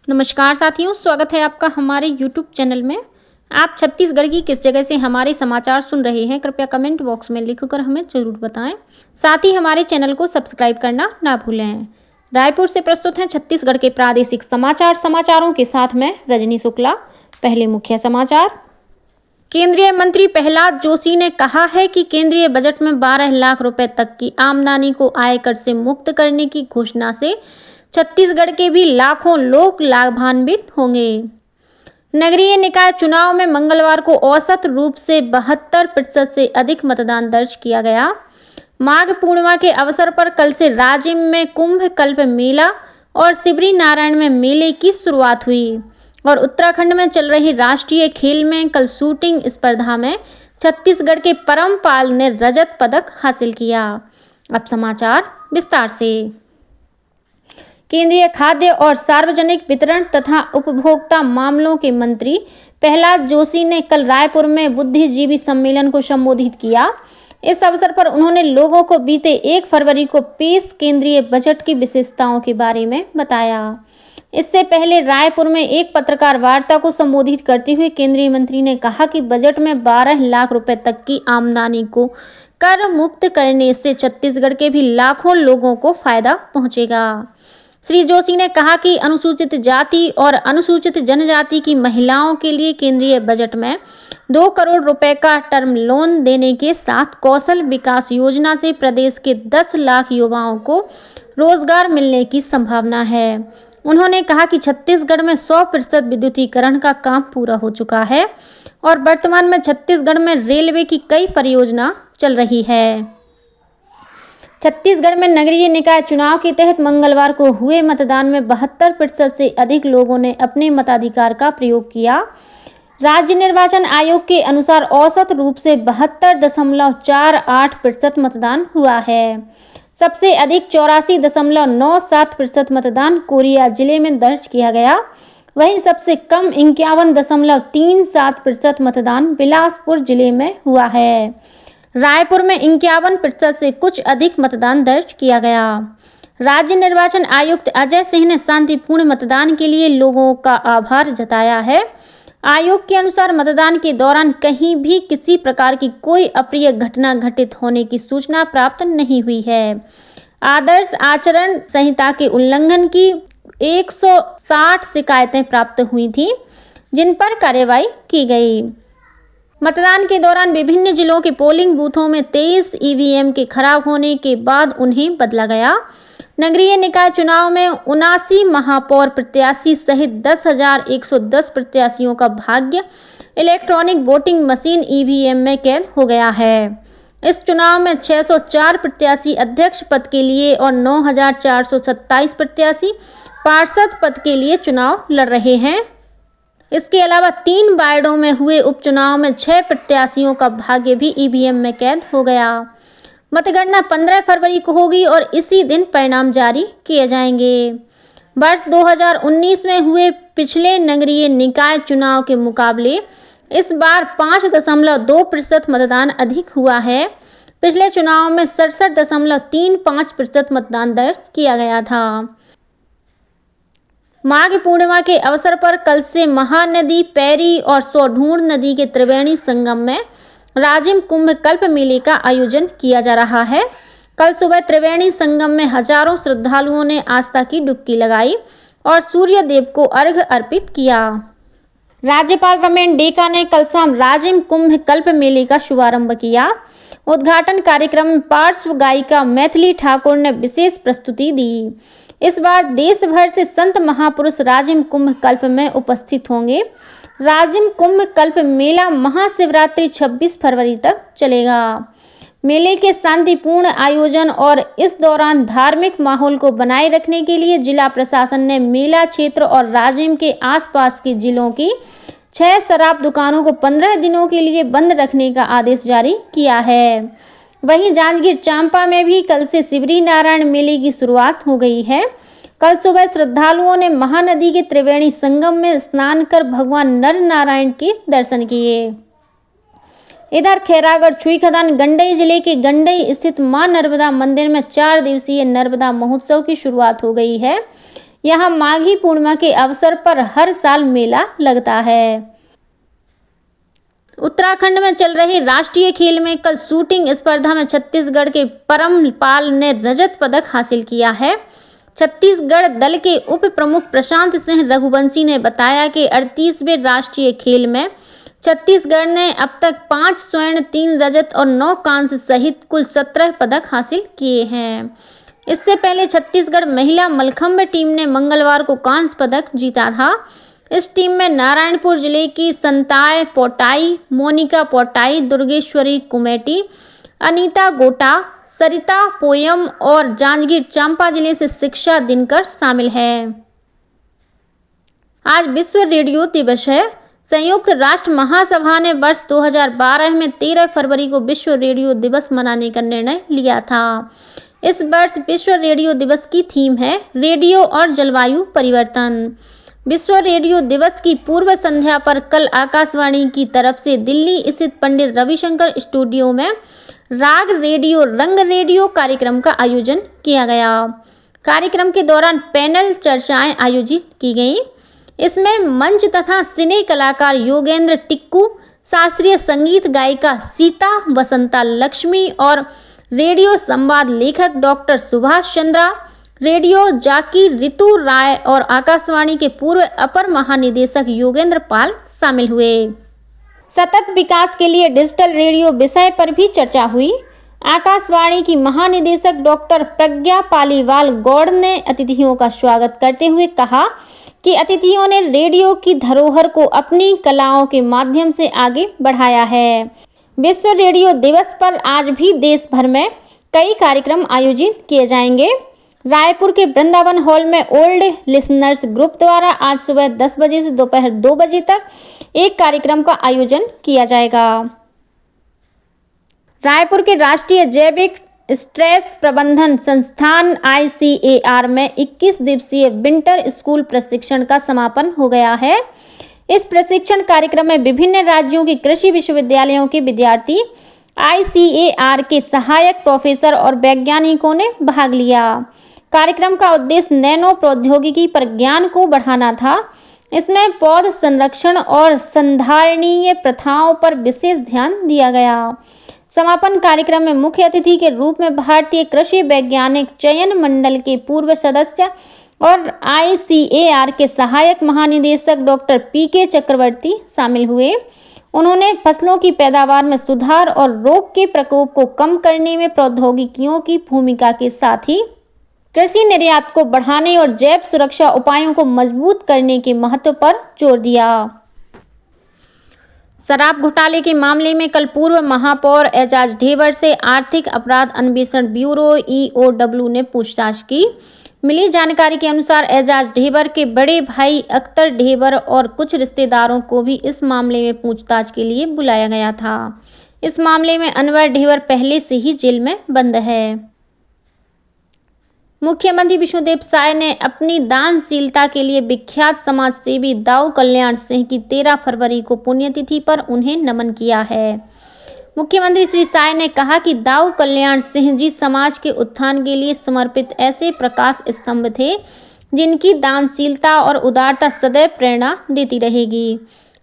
नमस्कार साथियों, स्वागत है आपका हमारे YouTube चैनल में। आप छत्तीसगढ़ की किस जगह से हमारे समाचार सुन रहे हैं, कृपया कमेंट बॉक्स में लिखकर हमें जरूर बताएं। साथ ही हमारे चैनल को सब्सक्राइब करना ना भूलें। रायपुर से प्रस्तुत हैं छत्तीसगढ़ के प्रादेशिक समाचारों के साथ मैं रजनी शुक्ला। पहले मुख्य समाचार। केंद्रीय मंत्री प्रहलाद जोशी ने कहा है कि केंद्रीय बजट में 12 लाख रुपए तक की आमदनी को आयकर से मुक्त करने की घोषणा से छत्तीसगढ़ के भी लाखों लोग लाभान्वित होंगे। नगरीय निकाय चुनाव में मंगलवार को औसत रूप से 72% से अधिक मतदान दर्ज किया गया। माघ पूर्णिमा के अवसर पर कल से राजिम में कुंभ कल्प मेला और सिबरी नारायण में मेले की शुरुआत हुई और उत्तराखंड में चल रही राष्ट्रीय खेल में कल शूटिंग स्पर्धा में छत्तीसगढ़ के परमपाल ने रजत पदक हासिल किया। अब समाचार विस्तार से। केंद्रीय खाद्य और सार्वजनिक वितरण तथा उपभोक्ता मामलों के मंत्री प्रहलाद जोशी ने कल रायपुर में बुद्धिजीवी सम्मेलन को संबोधित किया। इस अवसर पर उन्होंने लोगों को बीते 1 फरवरी को पेश केंद्रीय बजट की विशेषताओं के बारे में बताया। इससे पहले रायपुर में एक पत्रकार वार्ता को संबोधित करते हुए केंद्रीय मंत्री ने कहा कि बजट में 12 लाख रुपए तक की आमदनी को कर मुक्त करने से छत्तीसगढ़ के भी लाखों लोगों को फायदा पहुंचेगा। श्री जोशी ने कहा कि अनुसूचित जाति और अनुसूचित जनजाति की महिलाओं के लिए केंद्रीय बजट में 2 करोड़ रुपए का टर्म लोन देने के साथ कौशल विकास योजना से प्रदेश के 10 लाख युवाओं को रोजगार मिलने की संभावना है। उन्होंने कहा कि छत्तीसगढ़ में 100% विद्युतीकरण का काम पूरा हो चुका है और वर्तमान में छत्तीसगढ़ में रेलवे की कई परियोजना चल रही है। छत्तीसगढ़ में नगरीय निकाय चुनाव के तहत मंगलवार को हुए मतदान में 72% से अधिक लोगों ने अपने मताधिकार का प्रयोग किया। राज्य निर्वाचन आयोग के अनुसार औसत रूप से 72.48% मतदान हुआ है। सबसे अधिक 84.97% मतदान कोरिया जिले में दर्ज किया गया। वहीं सबसे कम 51.37% मतदान बिलासपुर जिले में हुआ है। रायपुर में 51% से कुछ अधिक मतदान दर्ज किया गया। राज्य निर्वाचन आयुक्त अजय सिंह ने शांतिपूर्ण मतदान के लिए लोगों का आभार जताया है। आयोग के अनुसार मतदान के दौरान कहीं भी किसी प्रकार की कोई अप्रिय घटना घटित होने की सूचना प्राप्त नहीं हुई है। आदर्श आचरण संहिता के उल्लंघन की 160 शिकायतें प्राप्त हुई थीं, जिन पर कार्रवाई की गई। मतदान के दौरान विभिन्न जिलों के पोलिंग बूथों में 23 ईवीएम के खराब होने के बाद उन्हें बदला गया। नगरीय निकाय चुनाव में 79 महापौर प्रत्याशी सहित 10,110 प्रत्याशियों का भाग्य इलेक्ट्रॉनिक वोटिंग मशीन ईवीएम में कैद हो गया है। इस चुनाव में 604 प्रत्याशी अध्यक्ष पद के लिए और 9,427 प्रत्याशी पार्षद पद के लिए चुनाव लड़ रहे हैं। इसके अलावा 3 वार्डों में हुए उपचुनाव में 6 प्रत्याशियों का भाग्य भी ईवीएम में कैद हो गया। मतगणना 15 फरवरी को होगी और इसी दिन परिणाम जारी किए जाएंगे। वर्ष 2019 में हुए पिछले नगरीय निकाय चुनाव के मुकाबले इस बार 5.2% मतदान अधिक हुआ है। पिछले चुनाव में 67.35% मतदान दर्ज किया गया था। माघ पूर्णिमा के अवसर पर कल से महानदी, पैरी और सोढूर नदी के त्रिवेणी संगम में राजिम कुंभ कल्प मेले का आयोजन किया जा रहा है। कल सुबह त्रिवेणी संगम में हजारों श्रद्धालुओं ने आस्था की डुबकी लगाई और सूर्य देव को अर्घ्य अर्पित किया। राज्यपाल रमेन डेका ने कल शाम राजिम कुंभ कल्प मेले का शुभारंभ किया। उद्घाटन कार्यक्रम में पार्श्व गायिका मैथिली ठाकुर ने विशेष प्रस्तुति दी। इस बार देश भर से संत महापुरुष राजिम कुंभ कल्प में उपस्थित होंगे। राजिम कुंभ कल्प मेला महाशिवरात्रि 26 फरवरी तक चलेगा। मेले के शांतिपूर्ण आयोजन और इस दौरान धार्मिक माहौल को बनाए रखने के लिए जिला प्रशासन ने मेला क्षेत्र और राजिम के आसपास के जिलों की 6 शराब दुकानों को 15 दिनों के लिए बंद रखने का आदेश जारी किया है। वहीं जांजगीर चांपा में भी कल से सिबरी नारायण मेले की शुरुआत हो गई है। कल सुबह श्रद्धालुओं ने महानदी के त्रिवेणी संगम में स्नान कर भगवान नर नारायण के दर्शन किए। इधर खैरागढ़ छुईखदान गंडई जिले के गंडई स्थित मां नर्मदा मंदिर में 4 दिवसीय नर्मदा महोत्सव की शुरुआत हो गई है। यहाँ माघी पूर्णिमा के अवसर पर हर साल मेला लगता है। उत्तराखंड में चल रहे राष्ट्रीय खेल में कल शूटिंग स्पर्धा में छत्तीसगढ़ के परमपाल ने रजत पदक हासिल किया है। छत्तीसगढ़ दल के उप प्रमुख प्रशांत सिंह रघुवंशी ने बताया कि 38वें राष्ट्रीय खेल में छत्तीसगढ़ ने अब तक 5 स्वर्ण, 3 रजत और 9 कांस्य सहित कुल 17 पदक हासिल किए हैं। इससे पहले छत्तीसगढ़ महिला मलखंभ टीम ने मंगलवार को कांस्य पदक जीता था। इस टीम में नारायणपुर जिले की संताय पोटाई, मोनिका पोटाई, दुर्गेश्वरी कुमेटी, अनीता गोटा, सरिता पोयम और जांजगीर चांपा जिले से शिक्षा दिनकर शामिल है। आज विश्व रेडियो दिवस है। संयुक्त राष्ट्र महासभा ने वर्ष 2012 में 13 फरवरी को विश्व रेडियो दिवस मनाने का निर्णय लिया था। इस वर्ष विश्व रेडियो दिवस की थीम है रेडियो और जलवायु परिवर्तन। विश्व रेडियो दिवस की पूर्व संध्या पर कल आकाशवाणी की तरफ से दिल्ली स्थित पंडित रविशंकर स्टूडियो में राग रेडियो रंग रेडियो कार्यक्रम का आयोजन किया गया। कार्यक्रम के दौरान पैनल चर्चाएं आयोजित की गईं। इसमें मंच तथा सिने कलाकार योगेंद्र टिक्कू, शास्त्रीय संगीत गायिका सीता वसंता लक्ष्मी और रेडियो संवाद लेखक डॉक्टर सुभाष चंद्रा, रेडियो जाकी रितु राय और आकाशवाणी के पूर्व अपर महानिदेशक योगेंद्र पाल शामिल हुए। सतत विकास के लिए डिजिटल रेडियो विषय पर भी चर्चा हुई। आकाशवाणी की महानिदेशक डॉक्टर प्रज्ञा पालीवाल गौड़ ने अतिथियों का स्वागत करते हुए कहा कि अतिथियों ने रेडियो की धरोहर को अपनी कलाओं के माध्यम से आगे बढ़ाया है। विश्व रेडियो दिवस पर आज भी देश भर में कई कार्यक्रम आयोजित किए जाएंगे। रायपुर के वृंदावन हॉल में ओल्ड लिसनर्स ग्रुप द्वारा आज सुबह 10 बजे से दोपहर 2 बजे तक एक कार्यक्रम का आयोजन किया जाएगा। रायपुर के राष्ट्रीय जैविक स्ट्रेस प्रबंधन संस्थान ICAR में 21 दिवसीय विंटर स्कूल प्रशिक्षण का समापन हो गया है। इस प्रशिक्षण कार्यक्रम में विभिन्न राज्यों के कृषि विश्वविद्यालयों के विद्यार्थी, ICAR के सहायक प्रोफेसर और वैज्ञानिकों ने भाग लिया। कार्यक्रम का उद्देश्य नैनो प्रौद्योगिकी पर ज्ञान को बढ़ाना था। इसमें पौध संरक्षण और संधारणीय प्रथाओं पर विशेष ध्यान दिया गया। समापन कार्यक्रम में मुख्य अतिथि के रूप में भारतीय कृषि वैज्ञानिक चयन मंडल के पूर्व सदस्य और ICAR के सहायक महानिदेशक डॉक्टर PK चक्रवर्ती शामिल हुए। उन्होंने फसलों की पैदावार में सुधार और रोग के प्रकोप को कम करने में प्रौद्योगिकियों की भूमिका के साथ ही कृषि निर्यात को बढ़ाने और जैव सुरक्षा उपायों को मजबूत करने के महत्व पर जोर दिया। शराब घोटाले के मामले में कल पूर्व महापौर एजाज ढेबर से आर्थिक अपराध अन्वेषण ब्यूरो EOW ने पूछताछ की। मिली जानकारी के अनुसार एजाज ढेबर के बड़े भाई अख्तर ढेबर और कुछ रिश्तेदारों को भी इस मामले में पूछताछ के लिए बुलाया गया था। इस मामले में अनवर ढेबर पहले से ही जेल में बंद है। मुख्यमंत्री विष्णुदेव साय ने अपनी दानशीलता के लिए विख्यात समाजसेवी दाऊ कल्याण सिंह की 13 फरवरी को पुण्यतिथि पर उन्हें नमन किया है। मुख्यमंत्री श्री साय ने कहा कि दाऊ कल्याण सिंह जी समाज के उत्थान के लिए समर्पित ऐसे प्रकाश स्तंभ थे जिनकी दानशीलता और उदारता सदैव प्रेरणा देती रहेगी।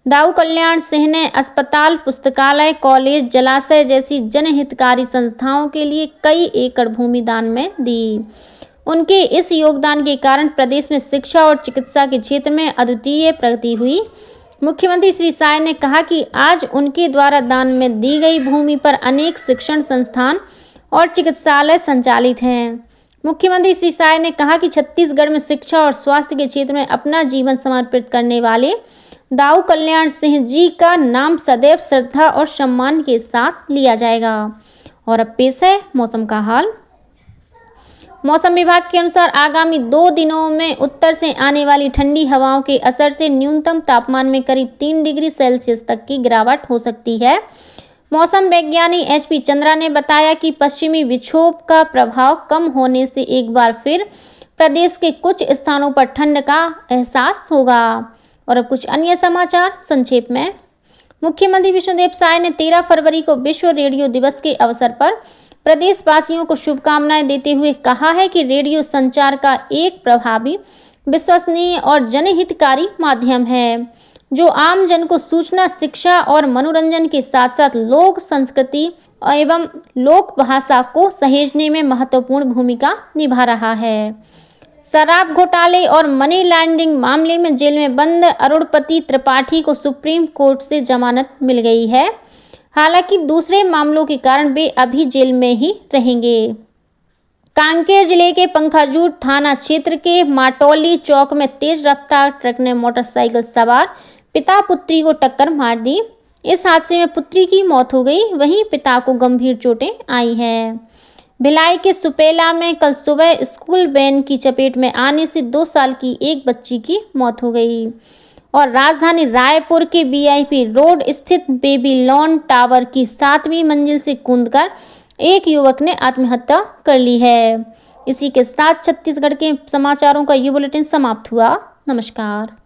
दाऊ कल्याण सिंह ने अस्पताल, पुस्तकालय, कॉलेज, जलाशय जैसी जनहितकारी संस्थाओं के लिए कई एकड़ भूमि दान में दी। उनके इस योगदान के कारण प्रदेश में शिक्षा और चिकित्सा के क्षेत्र में अद्वितीय प्रगति हुई। मुख्यमंत्री श्री साय ने कहा कि आज उनके द्वारा दान में दी गई भूमि पर अनेक शिक्षण संस्थान और चिकित्सालय संचालित हैं। मुख्यमंत्री श्री साय ने कहा कि छत्तीसगढ़ में शिक्षा और स्वास्थ्य के क्षेत्र में अपना जीवन समर्पित करने वाले दाऊ कल्याण सिंह जी का नाम सदैव श्रद्धा और सम्मान के साथ लिया जाएगा। और अब पेश है मौसम का हाल। मौसम विभाग के अनुसार आगामी 2 दिनों में उत्तर से आने वाली ठंडी हवाओं के असर से न्यूनतम तापमान में करीब 3 डिग्री सेल्सियस तक की गिरावट हो सकती है। मौसम वैज्ञानिक HP चंद्रा ने बताया कि पश्चिमी विक्षोभ का प्रभाव कम होने से एक बार फिर प्रदेश के कुछ स्थानों पर ठंड का एहसास होगा। और अब कुछ अन्य समाचार संक्षेप में। मुख्यमंत्री विष्णुदेव साय ने 13 फरवरी को विश्व रेडियो दिवस के अवसर पर प्रदेशवासियों को शुभकामनाएं देते हुए कहा है कि रेडियो संचार का एक प्रभावी विश्वसनीय और जनहितकारी माध्यम है, जो आम जन को सूचना, शिक्षा और मनोरंजन के साथ साथ लोक संस्कृति एवं लोक भाषा को सहेजने में महत्वपूर्ण भूमिका निभा रहा है। शराब घोटाले और मनी लॉन्ड्रिंग मामले में जेल में बंद अरुणपति त्रिपाठी को सुप्रीम कोर्ट से जमानत मिल गई है। हालांकि दूसरे मामलों के कारण वे अभी जेल में ही रहेंगे। कांकेर जिले के पंखाजूर थाना क्षेत्र के माटौली चौक में तेज रफ्तार ट्रक ने मोटरसाइकिल सवार पिता पुत्री को टक्कर मार दी। इस हादसे में पुत्री की मौत हो गई, वहीं पिता को गंभीर चोटें आई हैं। भिलाई के सुपेला में कल सुबह स्कूल वैन की चपेट में आने से 2 साल की एक बच्ची की मौत हो गई। और राजधानी रायपुर के वीआईपी रोड स्थित बेबीलोन टावर की 7वीं मंजिल से कूदकर एक युवक ने आत्महत्या कर ली है। इसी के साथ छत्तीसगढ़ के समाचारों का ये बुलेटिन समाप्त हुआ। नमस्कार।